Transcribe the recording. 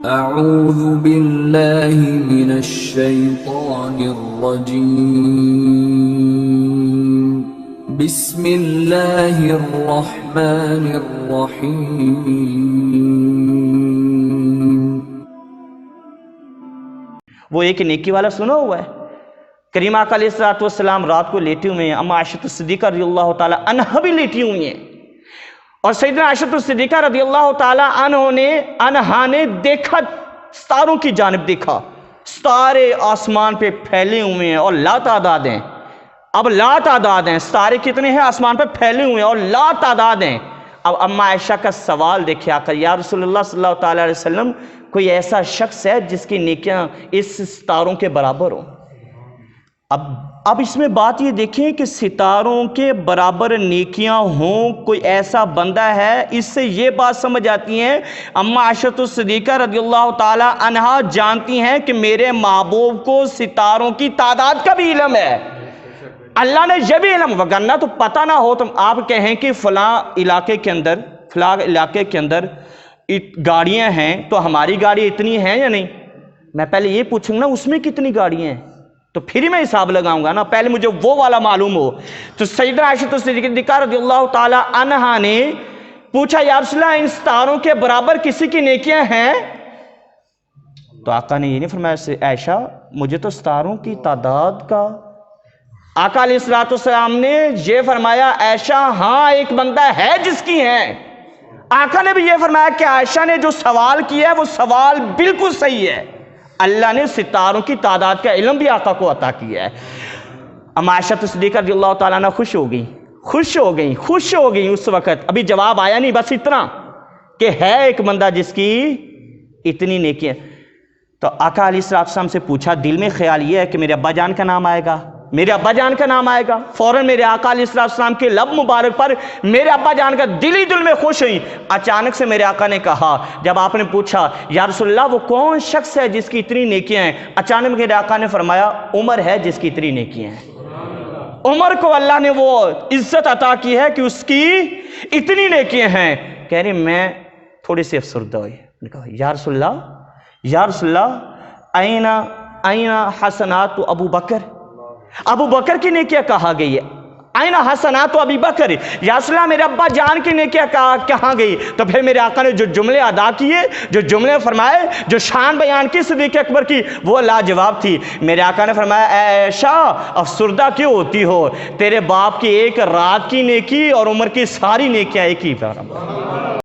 اعوذ باللہ من الشیطان الرجیم بسم اللہ الرحمن الرحیم۔ وہ ایک نیکی والا سنا ہوا ہے۔ کریم آقا علیہ السلام رات کو لیٹے ہوئے ہیں، اما عائشہ صدیقہ رضی اللہ تعالی عنہا بھی لیٹی ہوئی ہیں، اور سیدنا عائشہ صدیقہ رضی اللہ تعالی عنہا نے دیکھا، ستاروں کی جانب دیکھا، ستارے آسمان پہ پھیلے ہوئے ہیں اور لا تعداد ہیں۔ اب لا تعداد ہیں، ستارے کتنے ہیں؟ آسمان پہ پھیلے ہوئے ہیں اور لا تعداد ہیں۔ اب اما عائشہ کا سوال دیکھے آقا، یا رسول اللہ صلی اللہ تعالی علیہ وسلم، کوئی ایسا شخص ہے جس کی نیکیاں اس ستاروں کے برابر ہوں؟ اب اس میں بات یہ دیکھیں کہ ستاروں کے برابر نیکیاں ہوں، کوئی ایسا بندہ ہے؟ اس سے یہ بات سمجھ آتی ہے، اما عائشہ صدیقہ رضی اللہ تعالی عنہا جانتی ہیں کہ میرے محبوب کو ستاروں کی تعداد کا بھی علم ہے، اللہ نے یہ بھی علم، وگرنہ تو پتہ نہ ہو تو آپ کہیں کہ فلاں علاقے کے اندر گاڑیاں ہیں تو ہماری گاڑی اتنی ہیں یا نہیں؟ میں پہلے یہ پوچھوں نا اس میں کتنی گاڑیاں ہیں، تو پھر ہی میں حساب لگاؤں گا نا، پہلے مجھے وہ والا معلوم ہو۔ تو سیدنا عائشہ صدیقہ رضی اللہ تعالی عنہا نے پوچھا، یا رسول اللہ ان ستاروں کے برابر کسی کی نیکیاں ہیں؟ تو آقا نے یہ نہیں فرمایا عائشہ مجھے تو ستاروں کی تعداد کا، آقا علیہ السلام نے یہ فرمایا عائشہ ہاں ایک بندہ ہے جس کی ہیں۔ آقا نے بھی یہ فرمایا کہ عائشہ نے جو سوال کیا ہے وہ سوال بالکل صحیح ہے، اللہ نے ستاروں کی تعداد کا علم بھی آقا کو عطا کیا ہے۔ اما عائشہ صدیقہ رضی اللہ تعالیٰ عنہ خوش ہو گئی اس وقت، ابھی جواب آیا نہیں، بس اتنا کہ ہے ایک بندہ جس کی اتنی نیکی ہے۔ تو آقا علیہ السلام سے پوچھا، دل میں خیال یہ ہے کہ میرے ابا جان کا نام آئے گا، فوراً میرے آقا علیہ السلام کے لب مبارک پر میرے ابا جان کا دل میں خوش ہوئی۔ اچانک سے میرے آقا نے کہا، جب آپ نے پوچھا یا رسول اللہ وہ کون شخص ہے جس کی اتنی نیکیاں ہیں، اچانک میرے آقا نے فرمایا عمر ہے جس کی اتنی نیکیاں ہیں۔ عمر کو اللہ نے وہ عزت عطا کی ہے کہ اس کی اتنی نیکیاں ہیں۔ کہہ رہے میں تھوڑی سی افسردہ ہوئی، نے کہا یا رسول اللہ این حسنات ابو بکر کی نیکیاں کہا گئی ہے، این حسنات ابی بکر، یا رسول اللہ میرے ابا جان کی نیکیاں کہاں گئی؟ تو پھر میرے آقا نے جو جملے ادا کیے، جو جملے فرمائے، جو شان بیان کی صدیق اکبر کی، وہ لاجواب تھی۔ میرے آقا نے فرمایا اے عائشہ افسردہ کیوں ہوتی ہو، تیرے باپ کی ایک رات کی نیکی اور عمر کی ساری نیکیاں ایک ہی